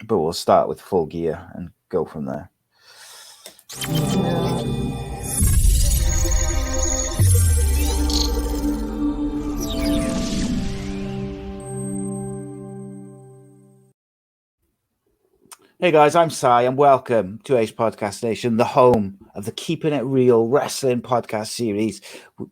but we'll start with Full Gear and go from there. Hey guys, I'm Sai and welcome to A.C.E Podcast Nation, the home of the Keepin It Real wrestling podcast series,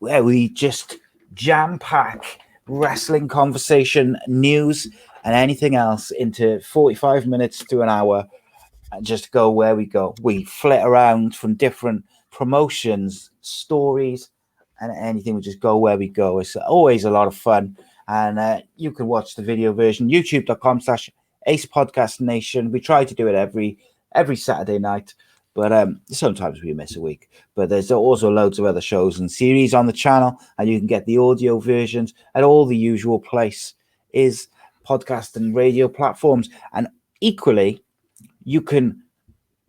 where we just jam-pack wrestling conversation, news, and anything else into 45 minutes to an hour and just go where we go. We flit around from different promotions, stories, and anything. We just go where we go. It's always a lot of fun. And you can watch the video version, youtube.com/A.C.E Podcast Nation. We try to do it every Saturday night, but sometimes we miss a week. But there's also loads of other shows and series on the channel, and you can get the audio versions at all the usual place is podcast and radio platforms. And equally, you can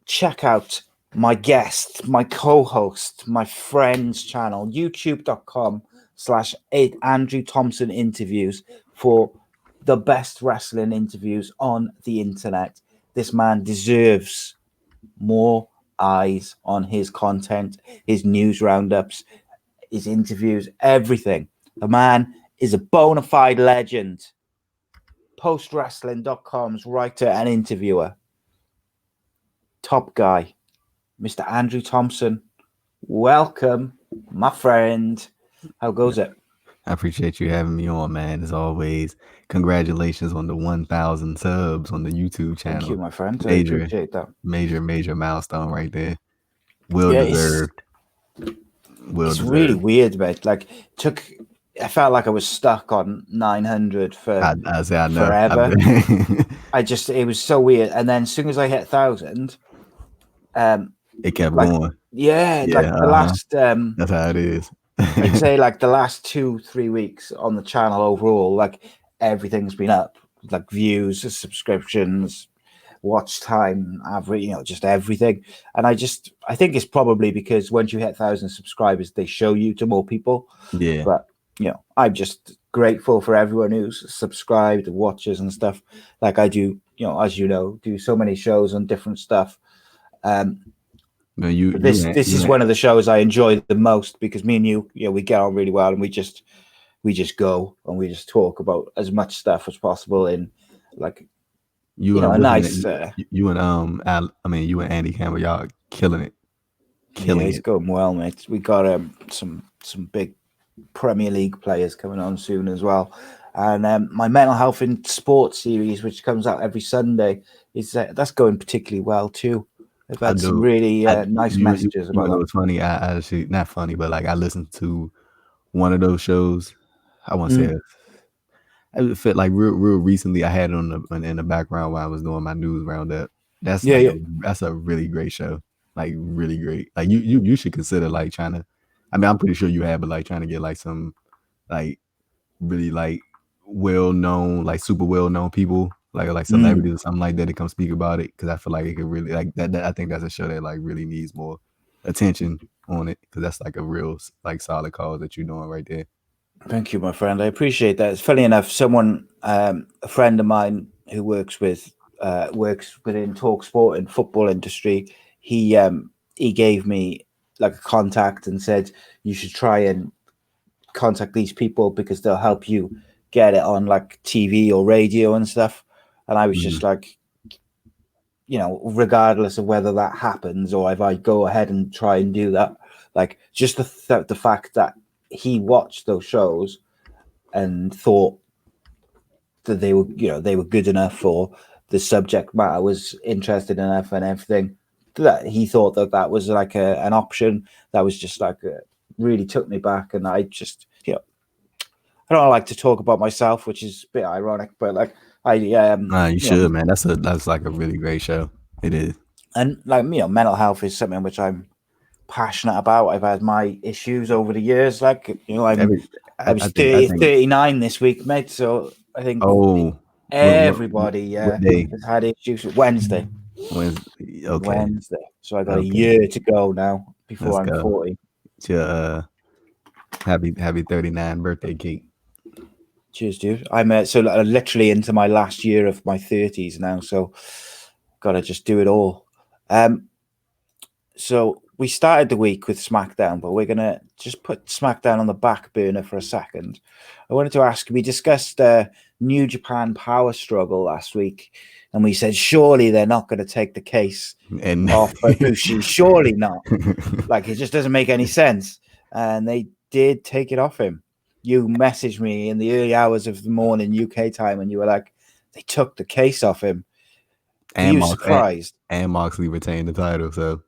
check out my guest, my co-host, my friend's channel, youtube.com/Andrew Thompson interviews for the best wrestling interviews on the internet. This man deserves more eyes on his content, his news roundups, his interviews, everything. The man is a bona fide legend. PostWrestling.com's writer and interviewer. Top guy, Mr. Andrew Thompson. Welcome, my friend. How goes it? I appreciate you having me on, man. As always, congratulations on the 1,000 subs on the YouTube channel. Thank you, my friend. I appreciate that. Major milestone right there. Well deserved. It's really weird, mate. Like, I felt like I was stuck on 900 for forever. It was so weird. And then as soon as I hit 1,000, it kept going. Yeah, like the last. That's how it is. I'd say like the last 2-3 weeks on the channel overall, like everything's been up, like views, subscriptions, watch time, average, just everything. And I think it's probably because once you hit 1,000 subscribers, they show you to more people. Yeah. But I'm just grateful for everyone who's subscribed, watches and stuff. Like I do, as you know, do so many shows on different stuff. This is one of the shows I enjoy the most because me and you, we get on really well, and we just go and we just talk about as much stuff as possible in like you and Andy Campbell, y'all killing it. It's going well, mate. We got some big Premier League players coming on soon as well, and my mental health in sports series, which comes out every Sunday, that's going particularly well too. I've had some really nice messages about that. It was funny. I actually, not funny, but like I listened to one of those shows. I won't say it. It fit like real recently. I had it in the background while I was doing my news roundup. That's that's a really great show. Like really great. Like you should consider like trying to. I mean, I'm pretty sure you have, but like trying to get like some like really like well-known, like super well-known people, like celebrities or something like that to come speak about it, because I feel like it could really like that. I think that's a show that like really needs more attention on it, because that's like a real like solid cause that you're doing right there. Thank you, my friend. I appreciate that. It's funny enough, someone, a friend of mine who works within Talk Sport and football industry, he gave me like a contact and said you should try and contact these people because they'll help you get it on like TV or radio and stuff. And I was just like, regardless of whether that happens or if I go ahead and try and do that, like just the fact that he watched those shows and thought that they were good enough, or the subject matter was interesting enough and everything, that he thought that was like an option that was just like really took me back. And I just, I don't like to talk about myself, which is a bit ironic, but like you should, man. That's like a really great show. It is. And like mental health is something which I'm passionate about. I've had my issues over the years. Like I was 39 this week, mate. So I think everybody has had issues. Wednesday. Okay. Wednesday. So I got a year to go now before I'm 40. It's your happy 39 birthday cake. Cheers, dude. I'm literally into my last year of my 30s now, so gotta just do it all. So we started the week with SmackDown, but we're gonna just put SmackDown on the back burner for a second. I wanted to ask, we discussed New Japan power struggle last week, and we said surely they're not going to take the case off Ibushi. Surely not. Like, it just doesn't make any sense. And they did take it off him. You messaged me in the early hours of the morning UK time, and you were like, they took the case off him. Are you surprised? And Moxley retained the title, so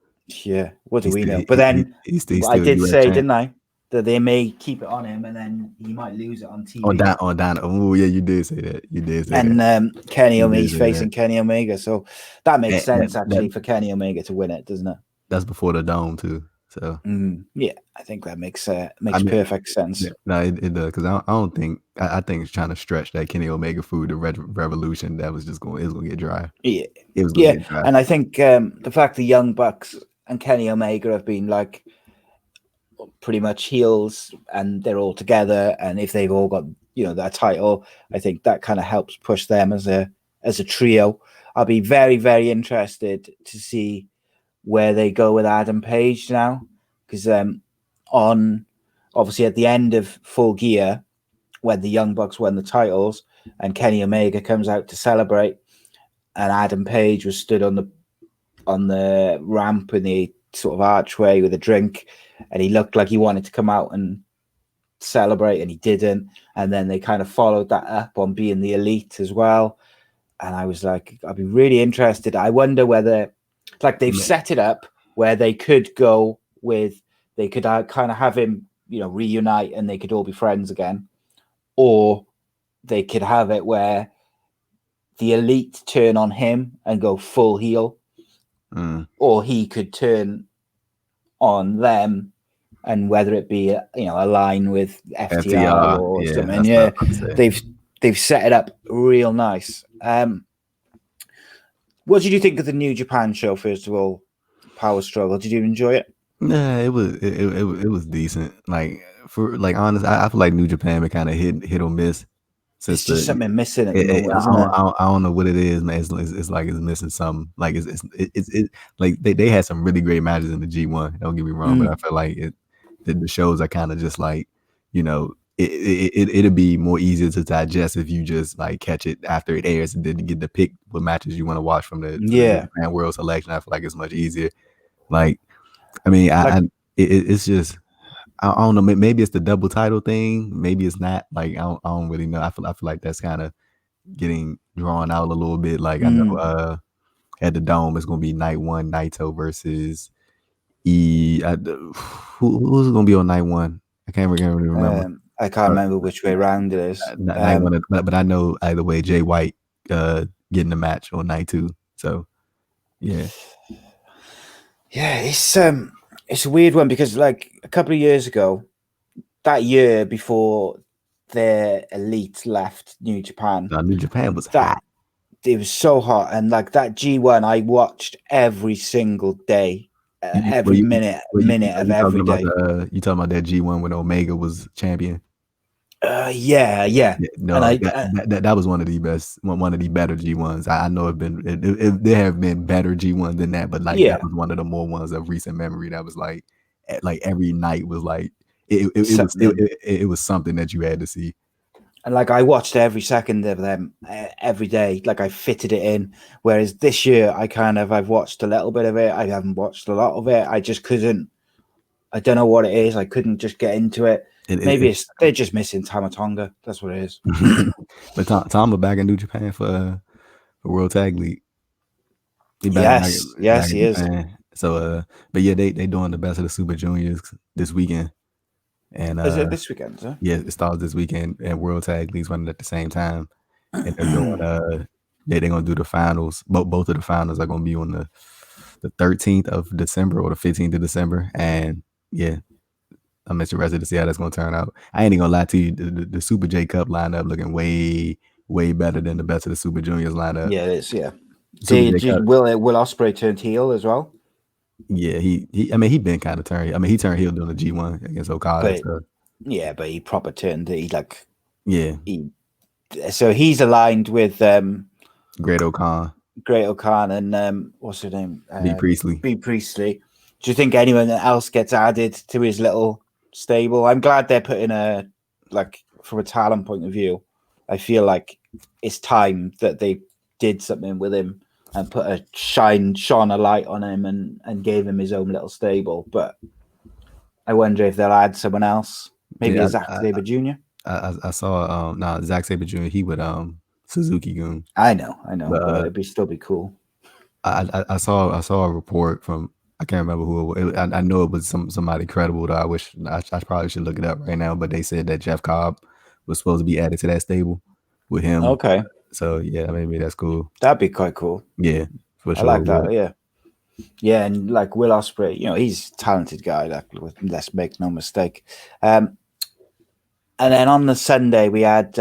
yeah, what do we know? But then I did say, didn't I, that they may keep it on him, and then he might lose it on TV. On Dana. Oh yeah, you did say that. You did say that. And Kenny Omega's facing Kenny Omega, so that makes sense actually for Kenny Omega to win it, doesn't it? That's before the Dome too. So yeah, I think that makes perfect sense. Yeah, no, it does, because I don't think I think it's trying to stretch that Kenny Omega food to Revolution. That was just going to get dry. Yeah, it was going to get dry. And I think the fact the Young Bucks and Kenny Omega have been like pretty much heels, and they're all together, and if they've all got that title, I think that kind of helps push them as a trio. I'll be very, very interested to see where they go with Adam Page now, because on obviously at the end of Full Gear, when the Young Bucks won the titles and Kenny Omega comes out to celebrate, and Adam Page was stood on the ramp in the sort of archway with a drink, and he looked like he wanted to come out and celebrate, and he didn't. And then they kind of followed that up on being the Elite as well. And I was like, I'd be really interested. I wonder whether, like, they've set it up where they could go with, they could kind of have him, reunite, and they could all be friends again. Or they could have it where the Elite turn on him and go full heel. Or he could turn on them, and whether it be a line with FTR or something. Yeah, they've set it up real nice. What did you think of the New Japan show, first of all? Power Struggle, did you enjoy it? Nah, it was decent. Like, for honest, I feel like New Japan been kind of hit or miss. It's just something missing at the moment, isn't it? I don't know what it is, man. It's like it's missing something. Like it's like they had some really great matches in the G1. Don't get me wrong, but I feel like the shows are kind of just like, it'll be more easier to digest if you just like catch it after it airs, and then get to pick what matches you want to watch from the Japan World Selection. I feel like it's much easier. Like, I mean, it's just, I don't know. Maybe it's the double title thing. Maybe it's not. Like, I don't really know. I feel like that's kind of getting drawn out a little bit. Like, I know at the Dome it's gonna be night one, Naito versus who's gonna be on night one? I can't really remember. I can't remember which way around it is. Night one, but I know either way, Jay White getting the match on night two. So yeah, it's a weird one, because like a couple of years ago, that year before the Elite left New Japan, New Japan was hot. It was so hot, and like that G1, I watched every single day. Every minute of every day. You talking about that G1 when Omega was champion? Yeah. No, that was one of the best, one of the better G1s. I know there have been better G1s than that, but like that was one of the more ones of recent memory that was like every night was like it was something that you had to see. And like I watched every second of them every day. Like I fitted it in. Whereas this year I've watched a little bit of it. I haven't watched a lot of it. I just couldn't. I don't know what it is. I couldn't just get into it. Maybe they're just missing Tama Tonga. That's what it is. But Tama back in New Japan for World Tag League. Yes, he is. So, but yeah, they doing the Best of the Super Juniors this weekend. And is it this weekend, sir? Yeah, it starts this weekend, and World Tag League's running at the same time. And they're doing they're gonna do the finals. Both of the finals are gonna be on the 13th of December or the 15th of December. And yeah, I'm interested to see how that's gonna turn out. I ain't even gonna lie to you, the Super J Cup lineup looking way, way better than the Best of the Super Juniors lineup. Yeah, it is. Yeah. Will Ospreay turn heel as well? Yeah, he been kind of turned. I mean, he turned heel during the G1 against Okada. But he proper turned. He like Yeah. So he's aligned with Great O'Con. Great O'Khan and what's her name? B. Priestley. B. Priestley. Do you think anyone else gets added to his little stable? I'm glad they're putting from a talent point of view, I feel like it's time that they did something with him and shone a light on him and gave him his own little stable. But I wonder if they'll add someone else. Maybe a Zack Sabre Jr. I saw Zack Sabre Jr. He would Suzuki-gun. I know, but it'd still be cool. I saw a report from, I can't remember who it was. I know it was somebody credible though. I probably should look it up right now, but they said that Jeff Cobb was supposed to be added to that stable with him. Okay. So yeah, maybe that's cool. That'd be quite cool. Yeah, for sure. I like that. Yeah. Yeah, and like Will Ospreay, he's a talented guy. Like, let's make no mistake. And then on the Sunday we had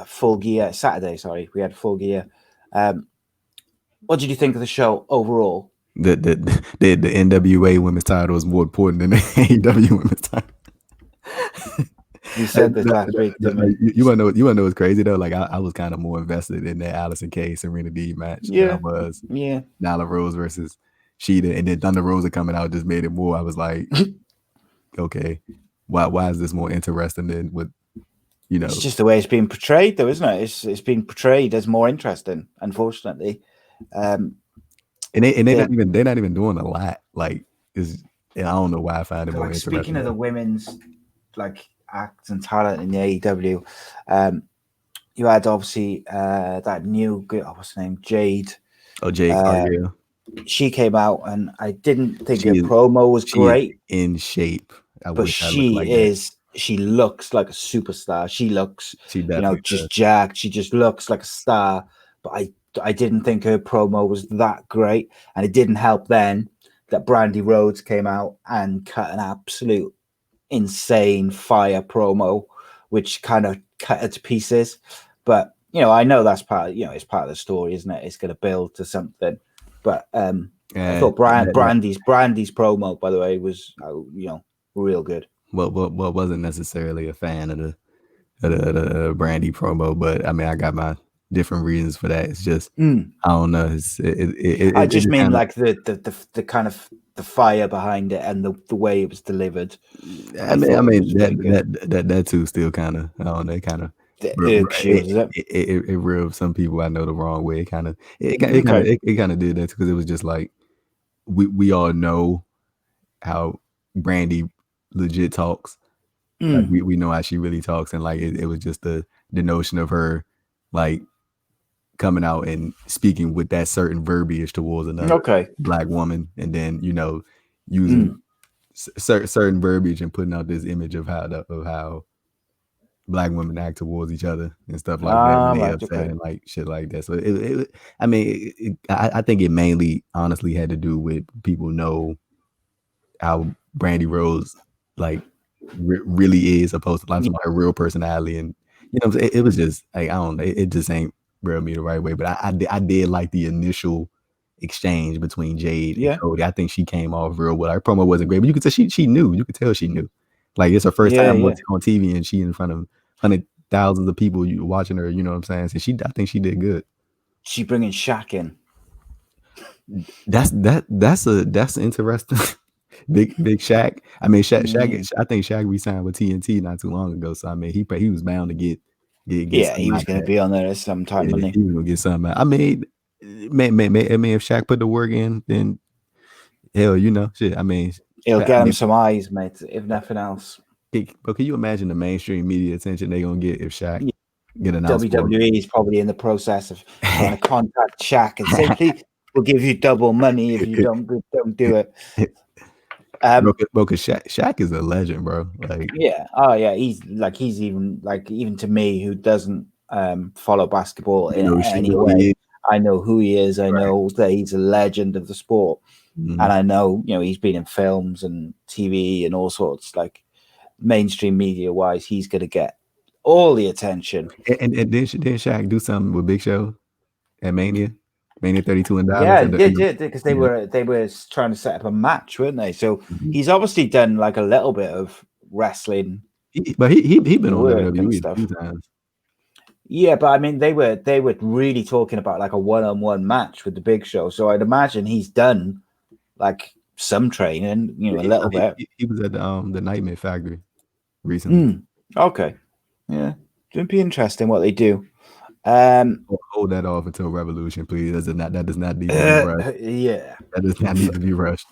Full Gear. Saturday, sorry, we had Full Gear. What did you think of the show overall? The NWA women's title is more important than the AEW women's title. You said this last week, didn't you? You wanna know what's crazy though? Like I was kind of more invested in that Allison Kay Serena Deeb match than I was Nyla Rose versus Sheeta, and then Thunder Rosa coming out just made it more. I was like, okay, why is this more interesting than what It's just the way it's being portrayed, though, isn't it? It's being portrayed as more interesting, unfortunately. And they're not even doing a lot. Like, I don't know why I find it more interesting. Speaking of the women's acts and talent in the AEW, you had obviously that new what's her name, Jade. Oh, Jade. Yeah. She came out, and I didn't think her promo was great. In shape, but she looks like a superstar. She just jacked. She just looks like a star. But I didn't think her promo was that great, and it didn't help then that Brandy Rhodes came out and cut an absolute insane fire promo, which kind of cut it to pieces. But I know that's it's part of the story, isn't it? It's going to build to something. But I thought Brandy's promo, by the way, was real good. Well, wasn't necessarily a fan of the Brandy promo, but I mean, I got my different reasons for that. It's just I don't know. I just mean like the kind of the fire behind it and the way it was delivered. I mean that too still kind of, I don't know, kind of it rubbed some people I know the wrong way. It kind of did that because it was just like we all know how Brandy legit talks. Like we know how she really talks, and like it was just the notion of her like coming out and speaking with that certain verbiage towards another black woman, and then using certain verbiage and putting out this image of how black women act towards each other and stuff like that, and they upset and like shit like that. So I think it mainly honestly had to do with people know how Brandy Rose like really is opposed to like her real personality, and it was just like, I don't know, it just ain't rubbed me the right way. But I did like the initial exchange between Jade and Cody. I think she came off real well. Her promo wasn't great, but you could tell she knew. You could tell she knew. Like, it's her first time on TV, and she in front of thousands of people watching her. You know what I'm saying? So I think she did good. She bringing Shaq in. That's interesting. Big Shaq. I mean, Shaq. I think Shaq re-signed with TNT not too long ago. So I mean, he was bound to get. He was going to be on there at some time. He was going to get something. I mean, if Shaq put the work in, then hell, shit. I mean, it'll get him some eyes, mate. If nothing else. But can you imagine the mainstream media attention they're going to get if Shaq get announced? WWE is probably in the process of trying to contact Shaq and say, "Please, we'll give you double money if you don't do it." Bro, cause Shaq is a legend, bro. Like, he's even to me who doesn't follow basketball in any way. I know who he is. I know that he's a legend of the sport, and I know he's been in films and TV and all sorts. Like, mainstream media wise, he's gonna get all the attention. And didn't Shaq do something with Big Show at Mania 32 in Dallas? Yeah, they did because they were trying to set up a match, weren't they? So he's obviously done like a little bit of wrestling But he been on work and WWE a stuff. few times. Yeah, but I mean, they were really talking about like a one-on-one match with the Big Show. So I'd imagine he's done like some training, a little bit. He was at the Nightmare Factory recently. Okay, yeah, it'd be interesting what they do. Hold that off until Revolution, please. That does not need to be rushed. Yeah, That does not need to be rushed.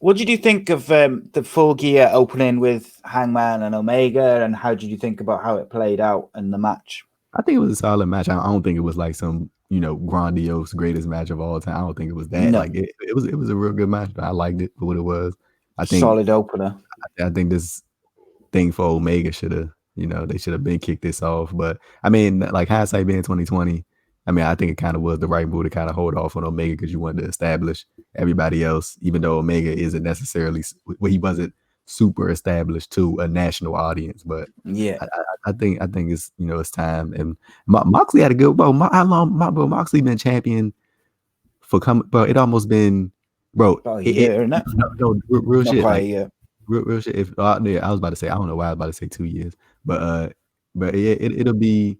what did you think of the Full Gear opening with Hangman and Omega, and how did you think about how it played out in the match? I think it was a solid match. I don't think it was like some grandiose greatest match of all time. I don't think it was that. No. Like it was a real good match. I liked it for what it was. I think Solid opener. I think this thing for Omega should have, they should have been kicked this off. But I mean, like hindsight being 2020, I mean, I think it kind of was the right move to kind of hold off on Omega because you wanted to establish everybody else, even though Omega isn't necessarily, well, he wasn't super established to a national audience. But Yeah, I think it's it's time. And Moxley had a good how long Moxley been champion for coming, bro? It almost been, bro. about a year, isn't it? No, real Not shit. quite Like a year. real shit. If I was about to say, I don't know why I was about to say 2 years, but it'll be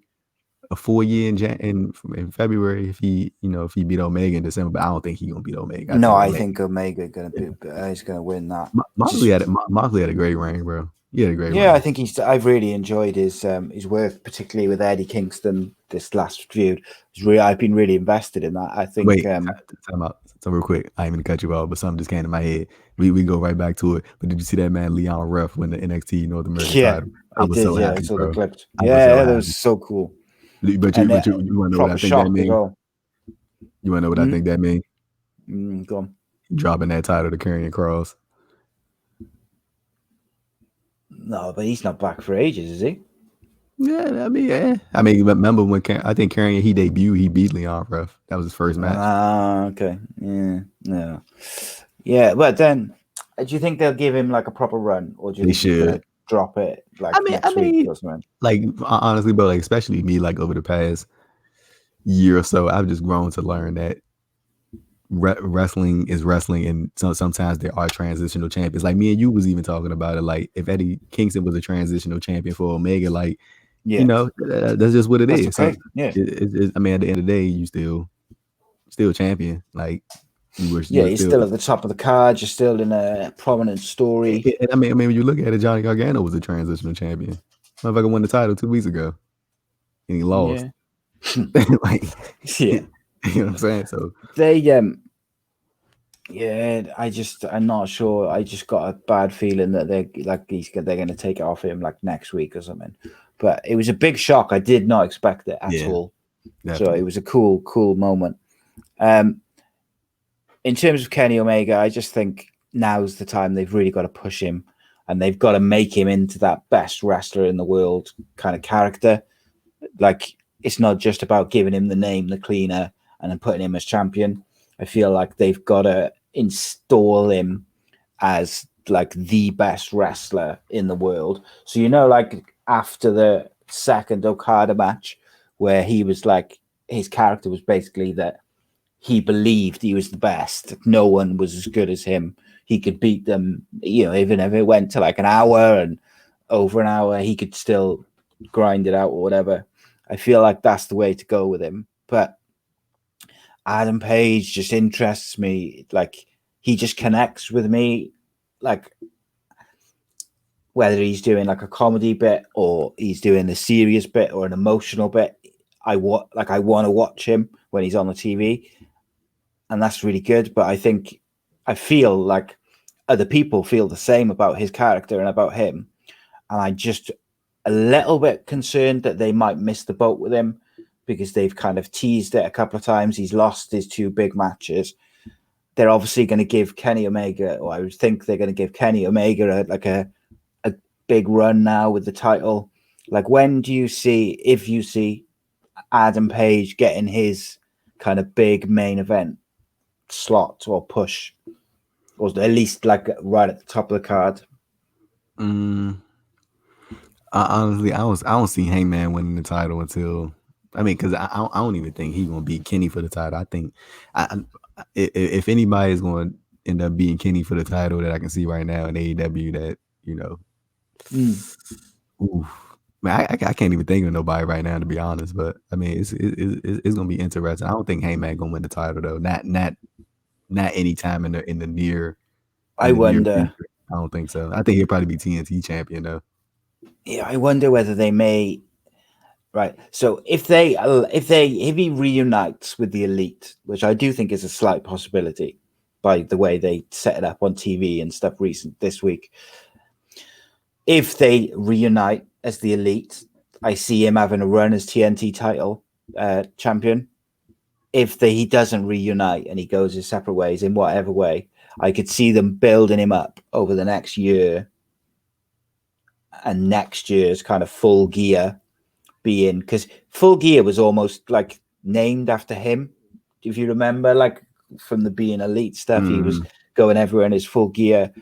a full year in February if he beat Omega in December. But I don't think he's gonna beat Omega. I think Omega is gonna win that. Moxley had a great reign, bro. He had a great reign. I think I've really enjoyed his work, particularly with Eddie Kingston this last feud. I've been really invested in that. I think. Wait, time out. So real quick, I ain't gonna cut you off, but something just came to my head. We go right back to it. But did you see that man Leon Ruff win the NXT North American title? I was did, so happy, I saw bro. the clips. That was so cool. But you want to know what I think that means? You want to know what I think that means? Go on. Dropping that title to Karrion Kross. No, but he's not back for ages, is he? Yeah, I mean, yeah. I mean, remember when I think Karrion he debuted, he beat Leon Ruff. That was his first match. Okay. Yeah. No. Yeah, but then, do you think they'll give him like a proper run, or do you think they're gonna drop it like next week or something? Like honestly, bro, like especially me, like over the past year or so, I've just grown to learn that wrestling is wrestling, and sometimes there are transitional champions. Like me and you was even talking about it. Like if Eddie Kingston was a transitional champion for Omega, like that's just what it is. Okay. So I mean, at the end of the day, you still champion. Like you're still at the top of the card. You're still in a prominent story. And I mean, when you look at it, Johnny Gargano was a transitional champion. Motherfucker won the title 2 weeks ago, and he lost. Like, you know what I'm saying? So they, I'm not sure. I just got a bad feeling that they're going to take it off him like next week or something. But it was a big shock. I did not expect it at all. Definitely. So it was a cool moment. In terms of Kenny Omega, I just think now's the time they've really got to push him, and they've got to make him into that best wrestler in the world kind of character. Like, it's not just about giving him the name, the cleaner, and then putting him as champion. I feel like they've got to install him as like the best wrestler in the world. So, like after the second Okada match, where he was like, his character was basically that he believed he was the best. No one was as good as him. He could beat them, even if it went to like an hour and over an hour, he could still grind it out or whatever. I feel like that's the way to go with him. But Adam Page just interests me. Like, he just connects with me. Like, whether he's doing like a comedy bit or he's doing a serious bit or an emotional bit, I want to watch him when he's on the TV. And that's really good. But I feel like other people feel the same about his character and about him. And I just a little bit concerned that they might miss the boat with him because they've kind of teased it a couple of times. He's lost his 2 big matches. They're obviously going to give Kenny Omega, or I would think they're going to give Kenny Omega a big run now with the title. Like, when do you see, if you see Adam Page getting his kind of big main event slot or push, or at least like right at the top of the card? Honestly, I don't see Hangman winning the title until, because I don't even think he's gonna beat Kenny for the title. I think if anybody is going to end up beating Kenny for the title that I can see right now in AEW, that Oof. Man, I can't even think of nobody right now, to be honest. But I mean, it's gonna be interesting. I don't think Heyman gonna win the title though. Not anytime in the near I wonder. future. I don't think so. I think he'll probably be TNT champion though. Yeah, I wonder whether they may. Right. So if he reunites with the Elite, which I do think is a slight possibility, by the way they set it up on TV and stuff this week. If they reunite as the Elite, I see him having a run as TNT title champion. If he doesn't reunite and he goes his separate ways in whatever way, I could see them building him up over the next year, and next year's kind of Full Gear being, because Full Gear was almost like named after him. If you remember, like from the being Elite stuff, he was going everywhere in his Full Gear.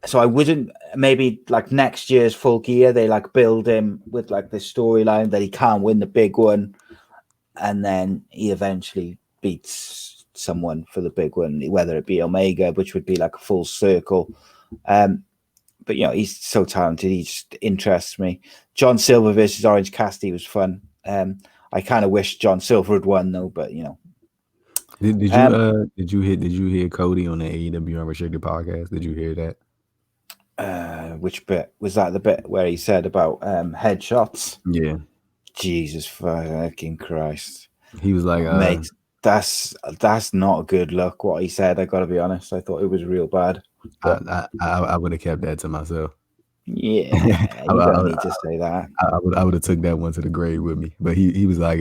So I wouldn't, maybe like next year's Full Gear, they like build him with like this storyline that he can't win the big one, and then he eventually beats someone for the big one, whether it be Omega, which would be like a full circle. But he's so talented, he just interests me. John Silver versus Orange Cassidy was fun. I kind of wish John Silver had won though, but Did you hear Cody on the AEW Unrestricted podcast? Did you hear that? Which bit was that? The bit where he said about headshots? Yeah. Jesus fucking Christ. He was like, mate, that's not a good look, what he said. I gotta be honest. I thought it was real bad. But I would have kept that to myself. Yeah, you don't need to say that. I would have took that one to the grave with me. But he was like,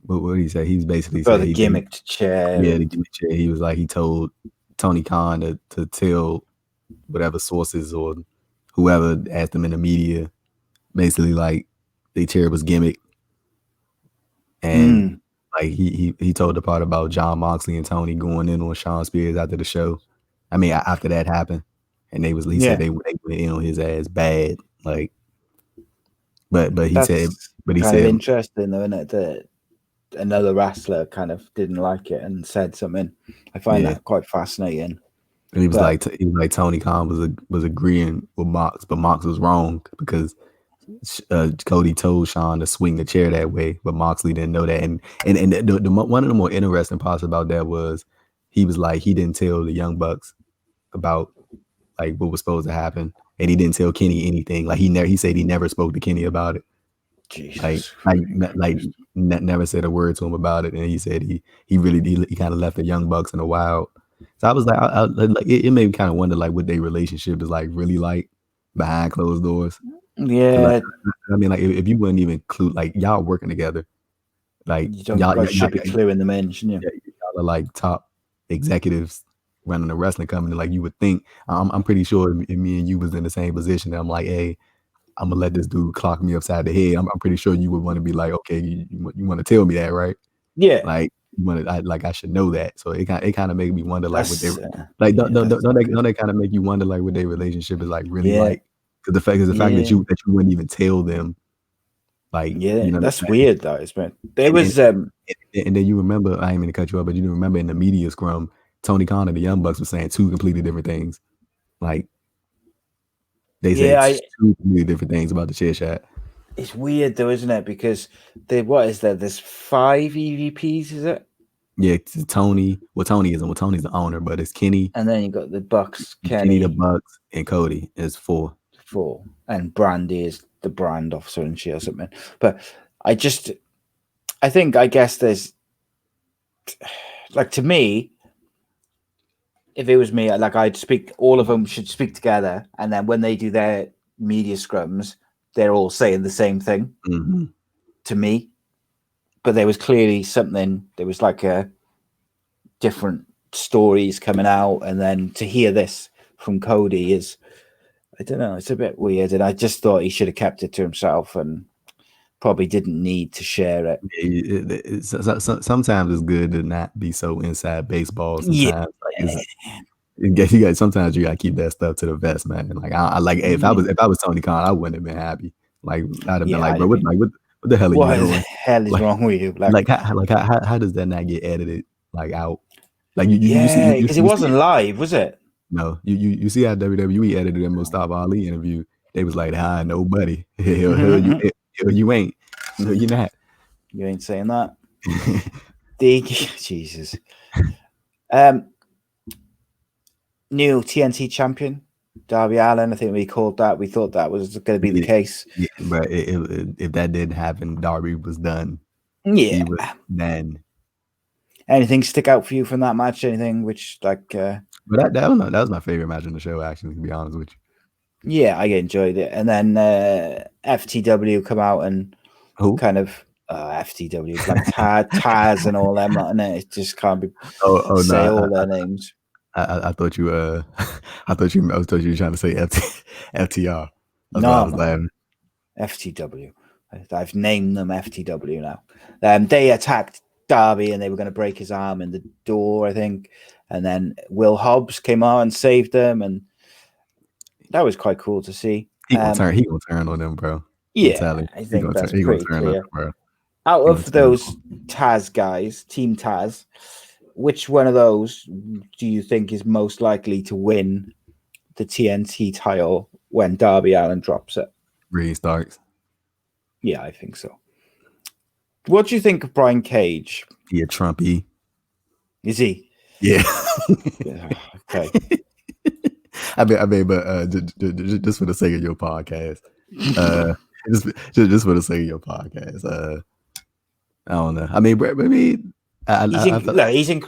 what did he say? He was basically saying the gimmicked chair. Yeah, the gimmicked chair. He was like, he told Tony Khan to tell whatever sources or whoever asked them in the media, basically like the chair was gimmick. And like he told the part about John Moxley and Tony going in on Sean Spears after the show. I mean, after that happened, and he said they went in on his ass bad. Like, but he said interesting though, isn't it? That another wrestler kind of didn't like it and said something. I find that quite fascinating. And he was like Tony Khan was agreeing with Mox, but Mox was wrong because Cody told Sean to swing the chair that way, but Moxley didn't know that. And the one of the more interesting parts about that was he was like, he didn't tell the Young Bucks about like what was supposed to happen, and he didn't tell Kenny anything. Like he said he never spoke to Kenny about it. Jesus. Never said a word to him about it, and he said he kind of left the Young Bucks in the wild. So I was like, it made me kind of wonder like what their relationship is like really like behind closed doors. Yeah, like, I mean, like if you wouldn't even include like y'all working together, like y'all should be cluing them in, shouldn't you? Y'all are like top executives running a wrestling company. Like you would think. I'm pretty sure me and you was in the same position. I'm like, hey, I'm gonna let this dude clock me upside the head. I'm pretty sure you would want to be like, okay, you want to tell me that, right? Yeah. Like you want to, I should know that. So it kind of made me wonder like what they like. Don't they kind of make you wonder like what their relationship is like really like? Because the fact that you wouldn't even tell them, like, that's weird though. There was and then you remember, I ain't mean to cut you up, but you remember in the media scrum, Tony Khan and the Young Bucks were saying two completely different things. Like they said two completely different things about the chair shot. It's weird though, isn't it? Because there's 5 EVPs, is it? Yeah, Tony. Well, Tony isn't. Well, Tony's the owner, but it's Kenny. And then you got the Bucks, Kenny, the Bucks, and Cody is 4. And Brandy is the brand officer and she or something. But I guess there's like, to me, if it was me, like I'd speak, all of them should speak together, and then when they do their media scrums, they're all saying the same thing to me. But there was clearly something, there was like a different stories coming out, and then to hear this from Cody is, I don't know, it's a bit weird, and I just thought he should have kept it to himself and probably didn't need to share it. Sometimes it's good to not be so inside baseball. Sometimes sometimes you gotta keep that stuff to the vest, man. Like I like if I was Tony Khan, I wouldn't have been happy. Like I'd have been like, bro, what the hell are you doing? What the hell is wrong with you? How does that not get edited like out? Like you because it wasn't live, was it? No, you see how WWE edited that Mustafa Ali interview? They was like, nobody. Hell, you ain't. No, you're not. You ain't saying that. Jesus. New TNT champion, Darby Allin. I think we thought that was going to be the case. Yeah, but if that didn't happen, Darby was done. Yeah. He was done. Anything stick out for you from that match? Anything which But that was my favorite match in the show, actually, to be honest with you. Yeah, I enjoyed it. And then FTW come out and kind of FTW, like Taz and all them, and it just can't be say all their names. I thought you I thought you were trying to say FTR. No. FTW. I've named them FTW now. They attacked Darby and they were going to break his arm in the door, I think. And then Will Hobbs came on and saved them, and that was quite cool to see. He gonna turn on them, bro. Yeah, I think that's pretty clear. Out of those Taz guys, Team Taz, which one of those do you think is most likely to win the TNT title when Darby Allin drops it? Ricky Starks. Yeah, I think so. What do you think of Brian Cage? He a Trumpy. Is he? Yeah. Okay. I mean, but just for the sake of your podcast, just for the sake of your podcast, I don't know. I mean,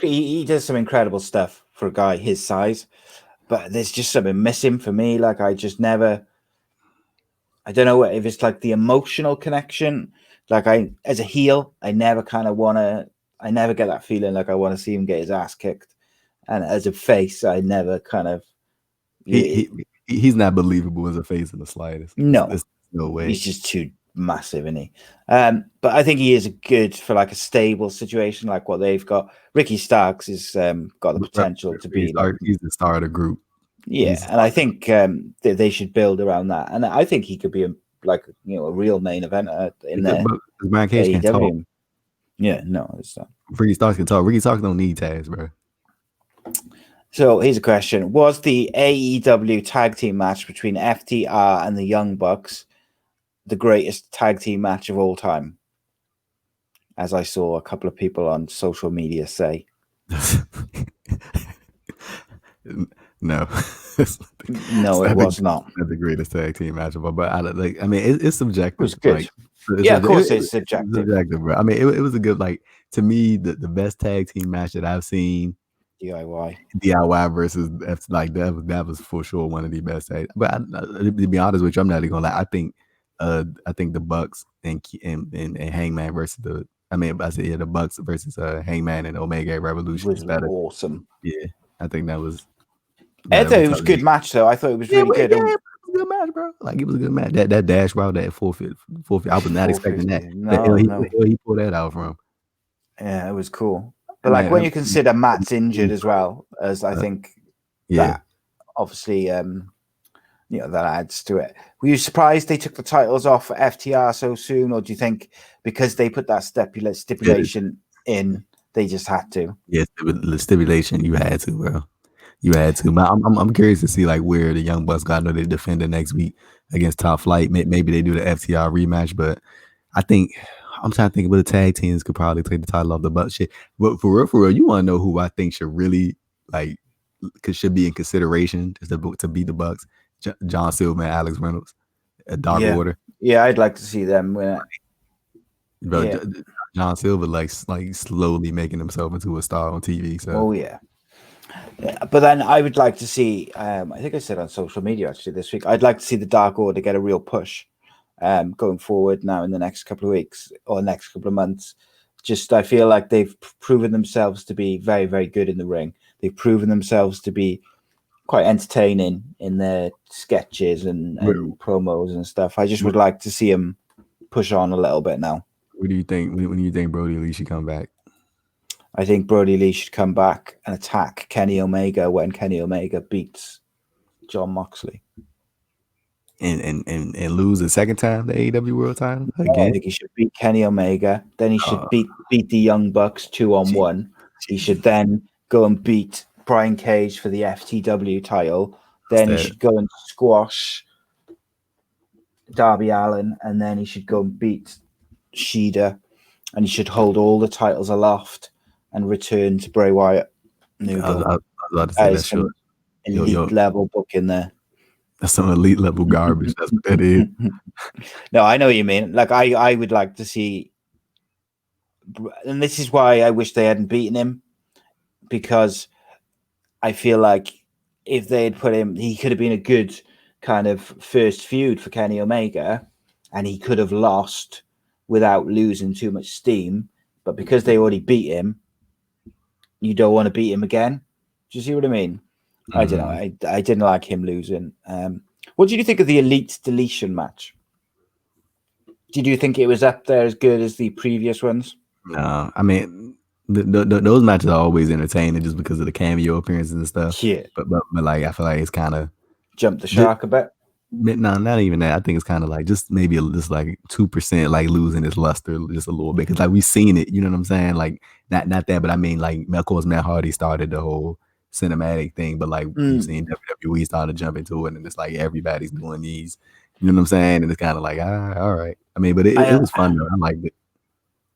he does some incredible stuff for a guy his size, but there's just something missing for me. Like I don't know if it's like the emotional connection. Like as a heel, I never get that feeling like I want to see him get his ass kicked. And as a face, I never kind of. He's not believable as a face in the slightest. No, there's no way. He's just too massive, isn't he? But I think he is good for like a stable situation like what they've got. Ricky Starks has got the potential to be. He's the star of the group. Yeah, and I think they should build around that. And I think he could be a real main eventer in there. Brian Cage can't talk. Yeah, no, it's not. Ricky Starks can talk. Ricky Starks don't need tags, bro. So here's a question. Was the AEW tag team match between FTR and the Young Bucks the greatest tag team match of all time? As I saw a couple of people on social media say. No. No, it was not. The greatest tag team match of all, but it's subjective. It was good. Of course it's subjective. Bro. I mean, it was a good, like, to me, the best tag team match that I've seen. DIY versus that was for sure one of the best tags. But to be honest with you, I'm not even gonna lie. I think the Bucks and Hangman versus the Bucks versus Hangman and Omega Revolution was better. Awesome. Yeah, I think that was. I thought it was a good match, though. I thought it was really good. Yeah, it was a good match, bro. Like, it was a good match. That dash route, that forfeit. I was not expecting that. No. He pulled that out from. Yeah, it was cool. But like when you consider Matt's injured as well, as I think that obviously that adds to it. Were you surprised they took the titles off FTR so soon, or do you think because they put that stipulation in, they just had to? Yes, the stipulation, you had to, bro. You had to. But I'm curious to see like where the Young Bucks got. I know they defend the next week against Top Flight. Maybe they do the FTR rematch, but I think. I'm trying to think of the tag teams could probably take the title off the Bucks shit. But for real, you want to know who I think should really should be in consideration to beat the Bucks? John Silver and Alex Reynolds at Dark Order. Yeah, I'd like to see them win it. Bro, John Silver like slowly making himself into a star on TV. So. Oh yeah. But then I would like to see. I think I said on social media actually this week. I'd like to see the Dark Order get a real push. Going forward now in the next couple of weeks or next couple of months. I feel like they've proven themselves to be very, very good in the ring. They've proven themselves to be quite entertaining in their sketches and promos and stuff. I just would like to see them push on a little bit now. What do you think? When do you think Brody Lee should come back? I think Brody Lee should come back and attack Kenny Omega when Kenny Omega beats Jon Moxley. And lose the second time the AEW World Title again. I think he should beat Kenny Omega. Then he should beat the Young Bucks 2-on-1. He should then go and beat Brian Cage for the FTW title. Then he should go and squash Darby Allin, and then he should go and beat Shida, and he should hold all the titles aloft and return to Bray Wyatt. I was about to say that short. Elite level book in there. That's some elite level garbage. That's what that is. No, I know what you mean. Like I would like to see, and this is why I wish they hadn't beaten him, because I feel like if they had put him, he could have been a good kind of first feud for Kenny Omega, and he could have lost without losing too much steam. But because they already beat him, you don't want to beat him again. Do you see what I mean? Mm-hmm. I don't know. I didn't like him losing. What did you think of the Elite Deletion match? Did you think it was up there as good as the previous ones? No, I mean, those matches are always entertaining just because of the cameo appearances and stuff. Yeah, but like I feel like it's kind of jumped the shark a bit. No, not even that. I think it's kind of like just maybe just like 2%, like losing its luster just a little bit, because like we've seen it. You know what I'm saying? Like not that, but I mean, like of course Matt Hardy started the whole cinematic thing, but like you've seen WWE start to jump into it, and it's like everybody's doing these. You know what I'm saying? And it's kind of like all right. I mean, but it was fun though. I liked it.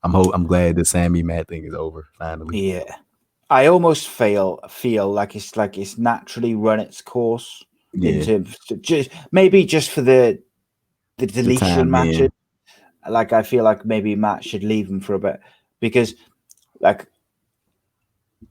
I'm glad the Sammy Matt thing is over finally. Yeah, I almost feel like it's naturally run its course. Yeah. In terms of just for the deletion matches. Yeah. Like I feel like maybe Matt should leave him for a bit, because like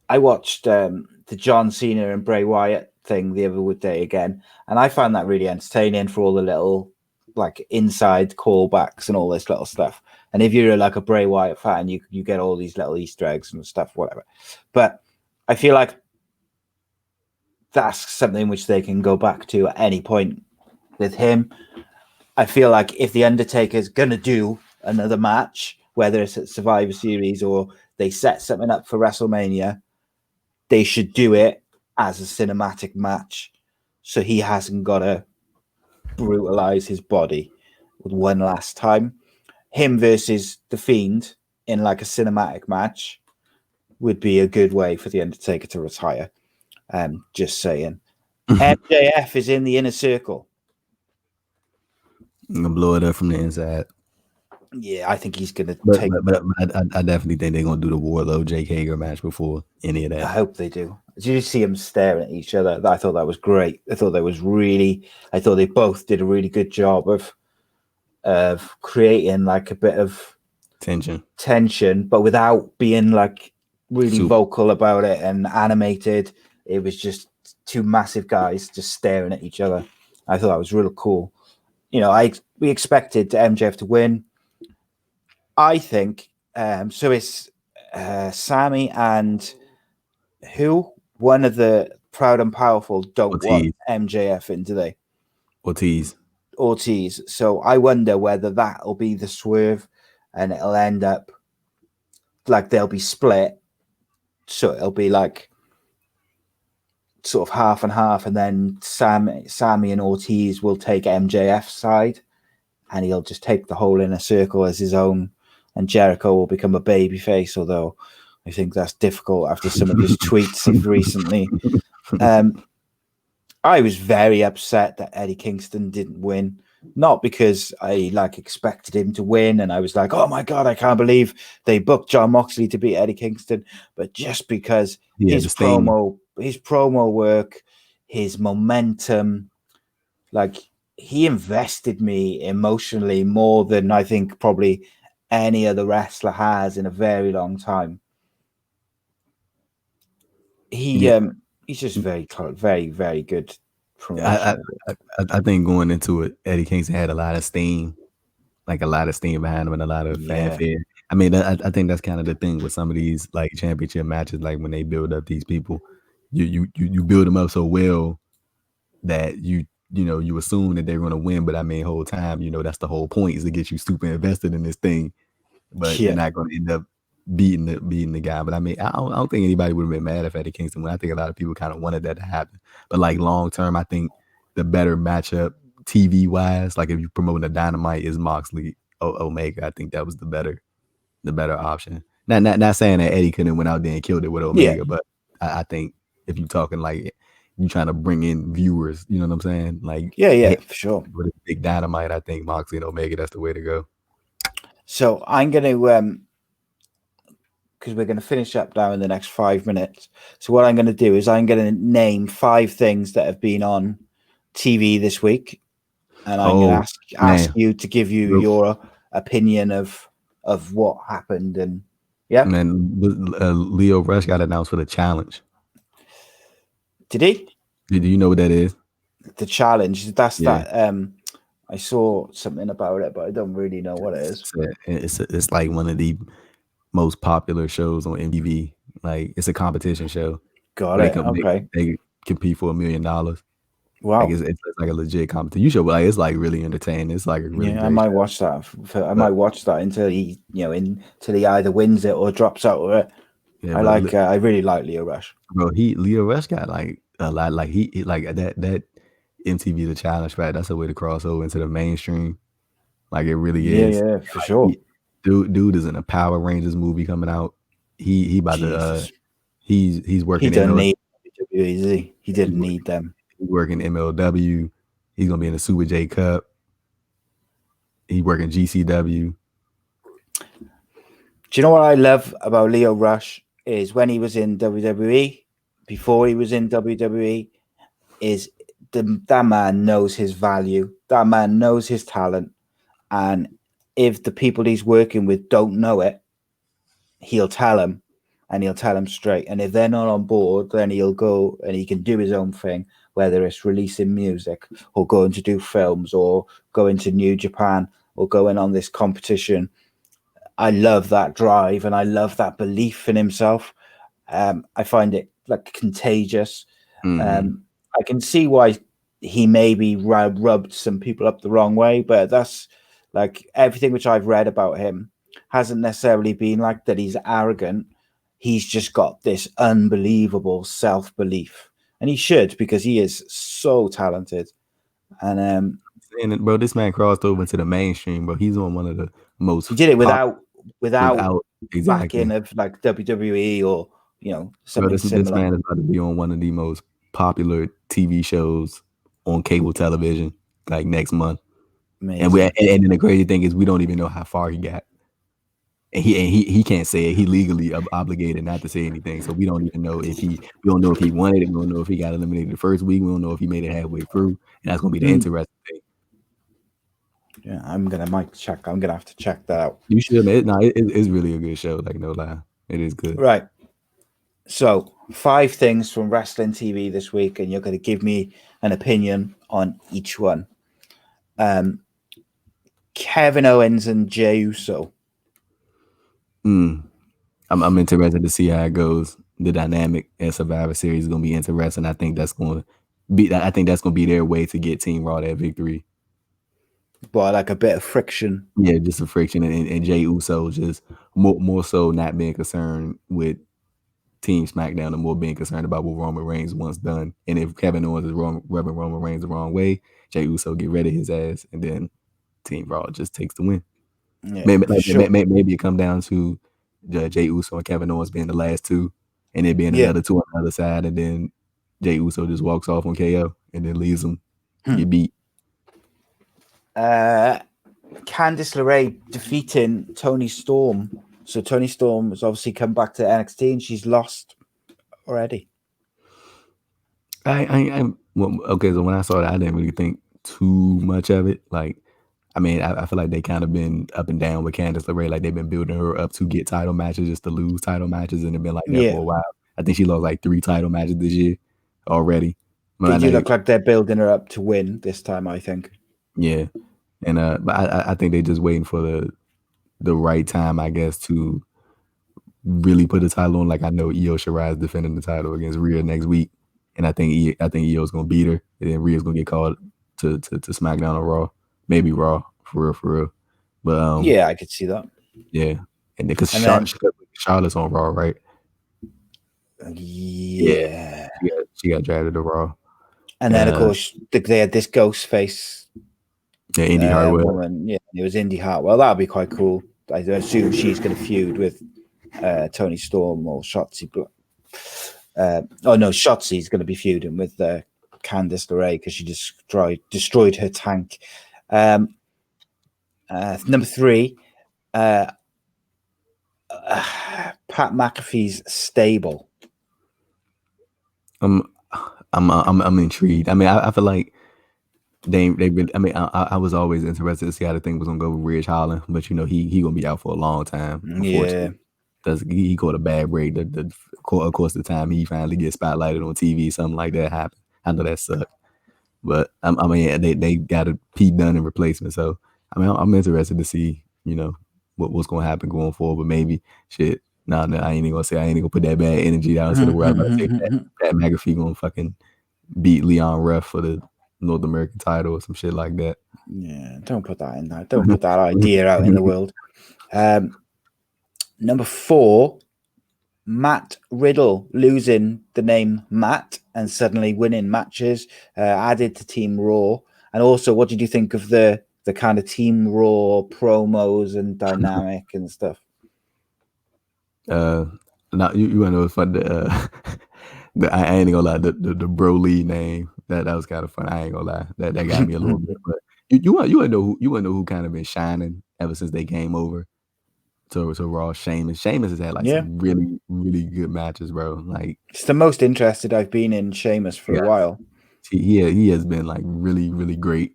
I watched the John Cena and Bray Wyatt thing the other day again, and I found that really entertaining for all the little like inside callbacks and all this little stuff. And if you're like a Bray Wyatt fan, you get all these little Easter eggs and stuff, whatever. But I feel like that's something which they can go back to at any point with him. I feel like if the Undertaker's going to do another match, whether it's at Survivor Series or they set something up for WrestleMania, they should do it as a cinematic match, so he hasn't got to brutalize his body with one last time. Him versus The Fiend in like a cinematic match would be a good way for the Undertaker to retire. Just saying. MJF is in the inner circle. I'm gonna blow it up from the inside. Yeah, I think he's gonna take. But I definitely think they're gonna do the Wardlow Jake Hager match before any of that. I hope they do. Did you see them staring at each other? I thought that was great. I thought they both did a really good job of creating like a bit of tension, but without being like really vocal about it and animated. It was just two massive guys just staring at each other. I thought that was really cool. You know, we expected MJF to win. I think so. It's Sammy and who? One of the Proud and Powerful don't want MJF in, do they? Ortiz. So I wonder whether that'll be the swerve, and it'll end up like they'll be split. So it'll be like sort of half and half, and then Sammy and Ortiz will take MJF's side, and he'll just take the whole inner circle as his own, and Jericho will become a babyface, although I think that's difficult after some of his tweets recently. I was very upset that Eddie Kingston didn't win, not because I expected him to win and I was like, oh my God, I can't believe they booked Jon Moxley to beat Eddie Kingston, but just because his promo work, his momentum, like he invested me emotionally more than I think probably any other wrestler has in a very long time. He's just very, very, very good. I think going into it, Eddie Kingston had a lot of steam, behind him and a lot of fanfare. I mean, I think that's kind of the thing with some of these like championship matches. Like when they build up these people, you build them up so well that you assume that they're going to win. But I mean, whole time, that's the whole point, is to get you super invested in this thing. But you're not going to end up beating the guy. But I mean, I don't think anybody would have been mad if Eddie Kingston won. I think a lot of people kind of wanted that to happen. But like long term, I think the better matchup TV wise, like if you promoting a Dynamite, is Moxley Omega. I think that was the better option. Not saying that Eddie couldn't have went out there and killed it with Omega, but I think if you talking like you trying to bring in viewers, you know what I'm saying? Like Yeah, for sure. With a big Dynamite, I think Moxley and Omega, that's the way to go. So I'm going to, because we're going to finish up now in the next 5 minutes. So what I'm going to do is I'm going to name 5 things that have been on TV this week, and I'm going to ask you to give you your opinion of what happened. And yeah, man, Lio Rush got announced for the challenge. Did he? Do you know what that is? The challenge. That's that. I saw something about it, but I don't really know what it is. It's like one of the most popular shows on MTV. Like it's a competition show. Got it. Okay. They compete for $1 million. Wow. Like it's like a legit competition show, but like it's like really entertaining. It's like a really great I might show. watch that. Might watch that until he either wins it or drops out of it. Yeah, I really like Lio Rush. Bro, Lio Rush got like a lot. Like he like that MTV The Challenge, right? That's a way to cross over into the mainstream. Like it really is. Yeah, for sure. Dude is in a Power Rangers movie coming out. He about to he's working. He doesn't need WWE. He didn't need them. He's working MLW. He's gonna be in the Super J Cup. He's working GCW. Do you know what I love about Lio Rush is when he was in WWE, before he was in WWE, is that man knows his value. That man knows his talent. And if the people he's working with don't know it, he'll tell them, and he'll tell them straight. And if they're not on board, then he'll go and he can do his own thing, whether it's releasing music or going to do films or going to New Japan or going on this competition. I love that drive and I love that belief in himself. I find it like contagious. I can see why he maybe rubbed some people up the wrong way, but that's like everything which I've read about him hasn't necessarily been like that he's arrogant. He's just got this unbelievable self-belief, and he should, because he is so talented. And bro, this man crossed over into the mainstream, bro. He's on one of the most. He did it without exactly backing of like WWE or something similar. This man is about to be on one of the most popular TV shows on cable television like next month. Amazing. And then the crazy thing is we don't even know how far he got. And he can't say it. He legally obligated not to say anything. So we don't even know if we don't know if he won it. We don't know if he got eliminated the first week. We don't know if he made it halfway through. And that's gonna be the interesting thing. Yeah, I'm gonna have to check that out. You should. It's really a good show. Like, no lie, it is good. Right. So 5 things from wrestling TV this week, and you're going to give me an opinion on each one. Kevin Owens and Jey Uso. I'm interested to see how it goes. The dynamic at Survivor Series is going to be interesting. I think that's going to be their way to get Team Raw that victory. But like a bit of friction. Yeah, just a friction, and Jey Uso just more so not being concerned with Team SmackDown and more being concerned about what Roman Reigns once done. And if Kevin Owens is rubbing Roman Reigns the wrong way, Jey Uso get rid of his ass, and then Team Raw just takes the win. Yeah, maybe it come down to Jey Uso and Kevin Owens being the last 2, and there being another 2 on the other side, and then Jey Uso just walks off on KO and then leaves them get beat. Candice LeRae defeating Toni Storm. So Toni Storm has obviously come back to NXT and she's lost already. So when I saw that, I didn't really think too much of it. Like, I mean, I feel like they kind of been up and down with Candice LeRae. Like they've been building her up to get title matches, just to lose title matches, and they've been like that for a while. I think she lost like 3 title matches this year already. Did you look like they're building her up to win this time? I think. Yeah, and but I think they're just waiting for the right time, I guess, to really put the title on. Like I know Io Shirai is defending the title against Rhea next week, and I think Io's gonna beat her, and then Rhea's gonna get called to SmackDown or Raw, maybe Raw for real. But yeah, I could see that. Yeah, and because Charlotte's on Raw, right? Yeah. She got drafted to Raw, and then of course they had this ghost face. Yeah, Indy Hartwell. Woman. Yeah, it was Indy Hartwell. That'd be quite cool. I assume she's going to feud with Toni Storm or Shotzi Black. Shotzi's going to be feuding with Candice LeRae because she destroyed her tank. Number 3, Pat McAfee's stable. I'm intrigued. I mean, I feel like they've been. I mean, I was always interested to see how the thing was gonna go with Ridge Holland, but he gonna be out for a long time. Unfortunately, he caught a bad break. Of course, the time he finally gets spotlighted on TV, something like that happened. I know that sucked, but I mean, they got a Pete Dunne in replacement, so I mean, I'm interested to see what's gonna happen going forward. But maybe shit. No, I ain't gonna say. I ain't gonna put that bad energy out into the world. I'm about to say that McAfee gonna fucking beat Leon Ruff for the North American title or some shit like that. Yeah, don't put that in there. Don't put that idea out in the world. Number 4, Matt Riddle losing the name Matt and suddenly winning matches, added to Team Raw. And also, what did you think of the kind of Team Raw promos and dynamic and stuff? Now you want to know what's fun? I ain't gonna lie, the Broly name that was kind of fun. I ain't gonna lie, that got me a little bit. But you want to know who kind of been shining ever since they came over to Raw? Sheamus has had some really, really good matches, bro. Like, it's the most interested I've been in Sheamus for a while. He has been like really, really great,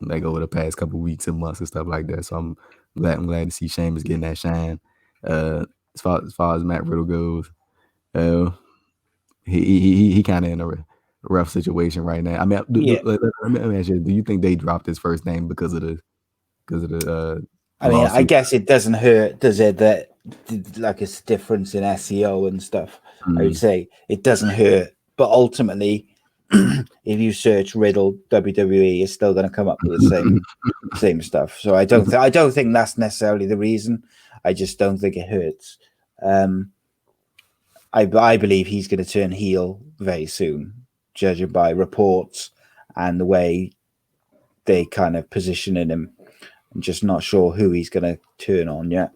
like over the past couple weeks and months and stuff like that. So I'm glad to see Sheamus getting that shine. As far as Matt Riddle goes, he kind of in a rough situation right now. I mean, let me ask you, do you think they dropped his first name because of the I mean, I guess it doesn't hurt, does it, that like it's difference in SEO and stuff. I would say it doesn't hurt, but ultimately, if you search Riddle WWE, it's still going to come up with the same stuff. So I don't think that's necessarily the reason. I just don't think it hurts. I believe he's going to turn heel very soon, judging by reports and the way they kind of positioning him. I'm just not sure who he's going to turn on yet.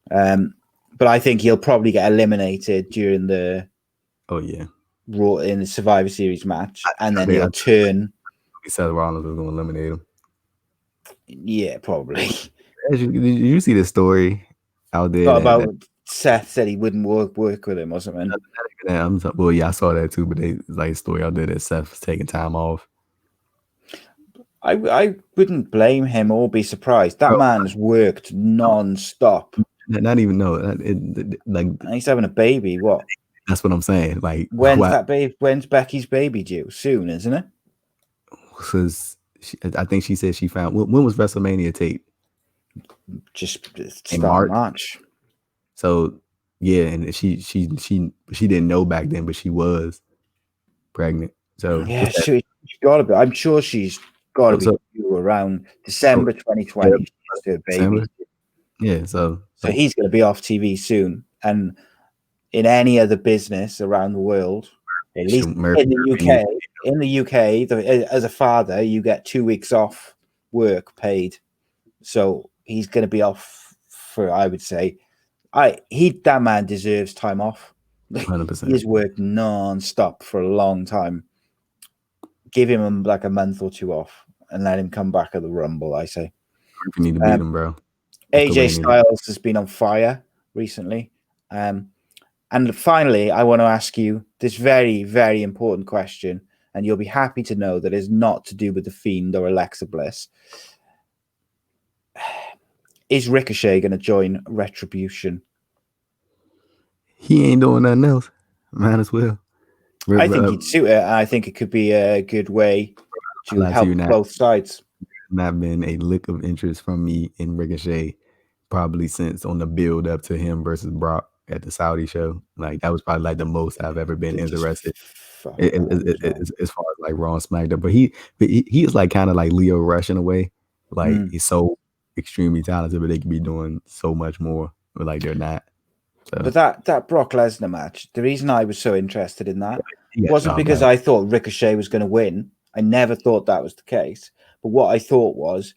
But I think he'll probably get eliminated during the Raw in the Survivor Series match, and then he'll turn. Seth Rollins was going to eliminate him. Yeah, probably. Did you see the story out there about Seth said he wouldn't work with him or something? Well, yeah, I saw that too, but they like a story out there that Seth was taking time off. I wouldn't blame him or be surprised. That man's worked non-stop. Not even like he's having a baby. What? That's what I'm saying. Like, when's Becky's baby due? Soon, isn't it? Because I think she said she found. When was WrestleMania tape? Just start March. So yeah, and she didn't know back then, but she was pregnant. So yeah, she's got to be. I'm sure she's got to be due around December 2020. Her baby. December? Yeah, so he's going to be off TV soon, and in any other business around the world, at least in the UK, as a father, you get 2 weeks off work paid. So he's going to be off for, I would say, that man deserves time off. 100%. He's worked non-stop for a long time. Give him like a month or two off and let him come back at the Rumble, I say. You need to beat him, bro. AJ Styles has been on fire recently. And finally, I want to ask you this very, very important question, and you'll be happy to know that it's not to do with The Fiend or Alexa Bliss. Is Ricochet going to join Retribution? He ain't doing nothing else. Might as well. I think he'd suit it. I think it could be a good way to help both sides. Not been a lick of interest from me in Ricochet probably since on the build up to him versus Brock at the Saudi show. Like, that was probably like the most I've ever been interested as far as like Raw and SmackDown. But he is like kind of like Leo Rush in a way. Like, he's so extremely talented, but they could be doing so much more, but like they're not. So. But that Brock Lesnar match, the reason I was so interested in that wasn't because I thought Ricochet was going to win. I never thought that was the case. But what I thought was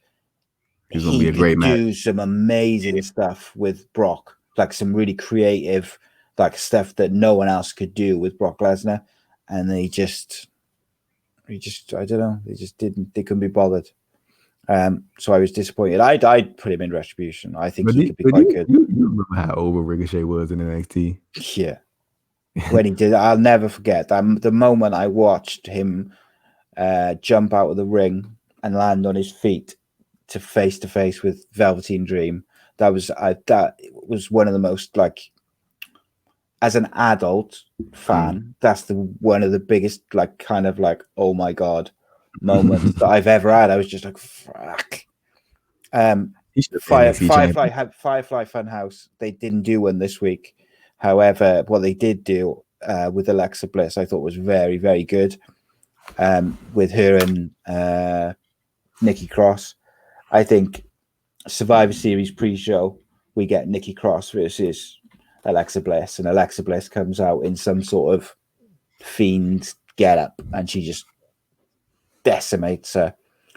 he's going to be a great match. Do some amazing stuff with Brock, like some really creative like stuff that no one else could do with Brock Lesnar, and he just I don't know, they couldn't be bothered. So I was disappointed. I'd put him in Retribution. I think he could be quite good. You remember how over Ricochet was in NXT? Yeah. When he did, I'll never forget the moment I watched him jump out of the ring and land on his feet to face with Velveteen Dream. That was one of the most, like, as an adult fan, that's one of the biggest, like, kind of like, oh my god moments that I've ever had. I was just like, fuck. Firefly Funhouse, they didn't do one this week. However, what they did do with Alexa Bliss, I thought was very, very good. With her and Nikki Cross, I think Survivor Series pre-show, we get Nikki Cross versus Alexa Bliss, and Alexa Bliss comes out in some sort of fiend getup, and she just decimates her.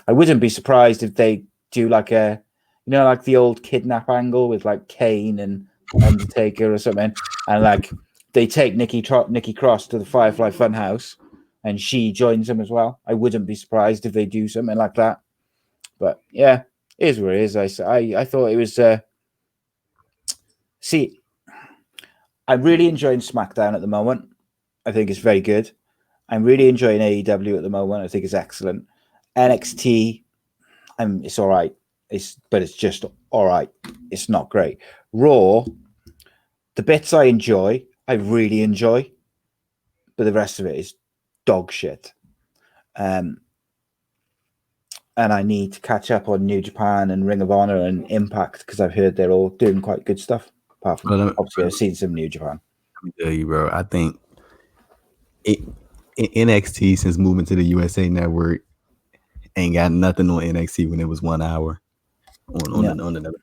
I wouldn't be surprised if they do like a, like the old kidnap angle with like Kane and Undertaker or something, and like they take Nikki Cross to the Firefly Funhouse, and she joins them as well. I wouldn't be surprised if they do something like that. But yeah, it is what it is. I thought it was. See, I'm really enjoying SmackDown at the moment. I think it's very good. I'm really enjoying AEW at the moment. I think it's excellent. NXT, it's all right. But it's just all right. It's not great. Raw, the bits I enjoy, I really enjoy, but the rest of it is dog shit. And I need to catch up on New Japan and Ring of Honor and Impact, because I've heard they're all doing quite good stuff. Apart from, obviously, I've seen some New Japan. Let me tell you, bro. I think NXT, since moving to the USA Network, ain't got nothing on NXT when it was 1 hour on the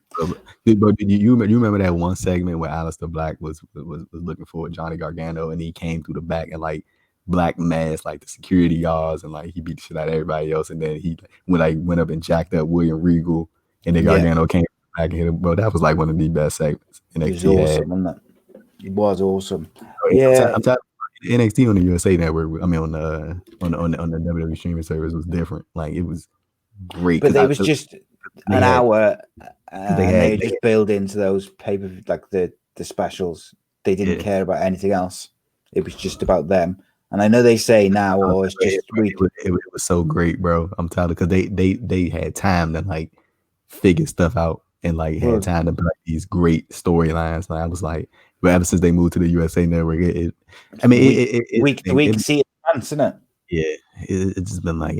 Bro, you remember that one segment where Aleister Black was looking for Johnny Gargano, and he came through the back and like black mask, like the security guards, and like he beat the shit out of everybody else, and then he went up and jacked up William Regal, and then Gargano came back and hit him. Bro, that was like one of the best segments NXT It was awesome, wasn't it? It was awesome. I'm tired. NXT on the USA Network, I mean on the WWE streaming service was different. Like it was great, but it was just an hour. They just build into those paper, like the specials. They didn't care about anything else. It was just about them. And I know they say now, it's just it was so great, bro. I'm tired because they had time to like figure stuff out and like had time to build these great storylines. Like I was like, but ever since they moved to the USA Network, week to week, see it once, isn't it? Yeah, it's just been like,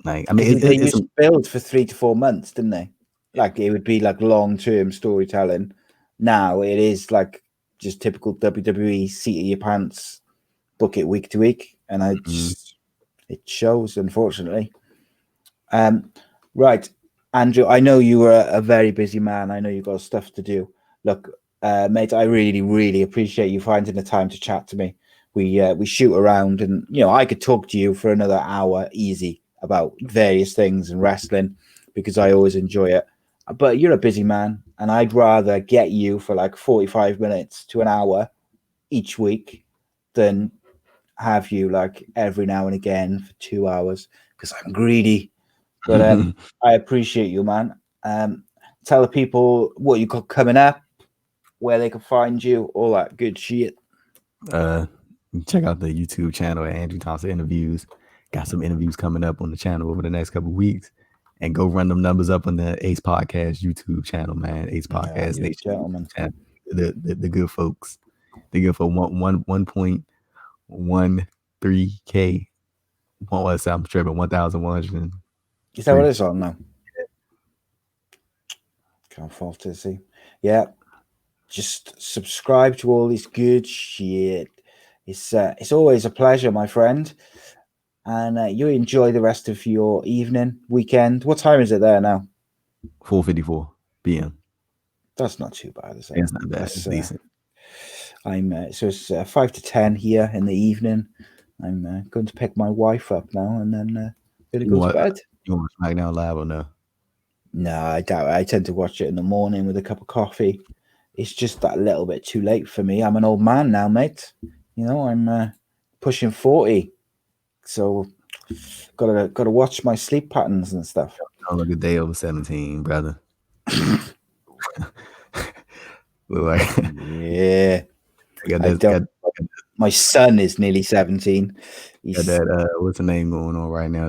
like I mean, they used to build for 3 to 4 months, didn't they? Like it would be like long-term storytelling. Now it is like just typical WWE, seat of your pants, book it week to week, and it shows, unfortunately. Right, Andrew, I know you are a very busy man. I know you've got stuff to do. Look, mate, I really, really appreciate you finding the time to chat to me. We shoot around, and I could talk to you for another hour easy about various things and wrestling, because I always enjoy it. But you're a busy man, and I'd rather get you for like 45 minutes to an hour each week than have you like every now and again for 2 hours, because I'm greedy. But I appreciate you, man. Tell the people what you got coming up, where they can find you, all that good shit. Check out the YouTube channel at Andrew Thompson Interviews. Got some interviews coming up on the channel over the next couple of weeks. And go run them numbers up on the ACE Podcast YouTube channel, man. ACE Podcast Nation. Gentlemen. The good folks. They go for 1.13K. What was that? I'm tripping. 1,100. Is that what it's on now? Can't fault it, see. Yeah. Just subscribe to all this good shit. It's always a pleasure, my friend. And you enjoy the rest of your evening, weekend. What time is it there now? 4:54 p.m. That's not too bad, is it? It's not bad. It's decent. So it's 5 to 10 here in the evening. I'm going to pick my wife up now, and then going to go to bed. You want to SmackDown Live or no? No, I doubt it. I tend to watch it in the morning with a cup of coffee. it's just that little bit too late for me. I'm an old man now, mate. You know, I'm pushing 40, so gotta watch my sleep patterns and stuff. Don't look a day over 17, brother. Look like Yeah. My son is nearly 17. Got that what's the name going on right now?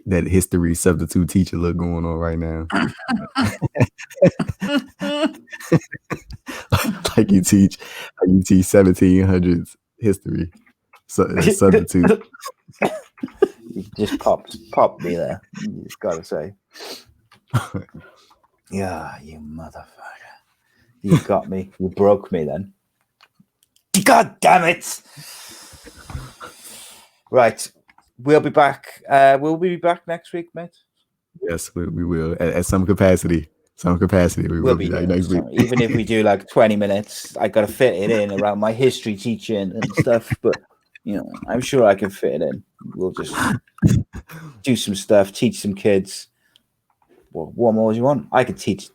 That history substitute teacher look going on right now. like you teach 1700s history. So substitute. You just popped me there. You just gotta say. Yeah, you motherfucker. You got me. You broke me then. God damn it. Right. We'll be back. Will we be back next week, mate? Yes, we will. At some capacity. We will be back next week. Even if we do like 20 minutes, I gotta fit it in around my history teaching and stuff. But you know, I'm sure I can fit it in. We'll just do some stuff, teach some kids. Well, what more do you want? I could teach.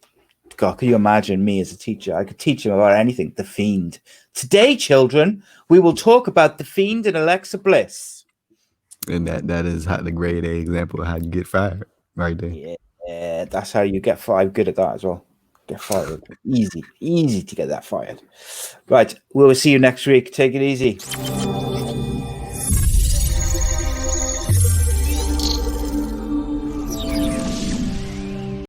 God, could you imagine me as a teacher? I could teach them about anything. The Fiend. Today, children, we will talk about The Fiend and Alexa Bliss. And that is the grade A example of how you get fired right there. Yeah, that's how you get fired. I'm good at that as well. Get fired. Easy to get that fired. Right, we'll see you next week. Take it easy.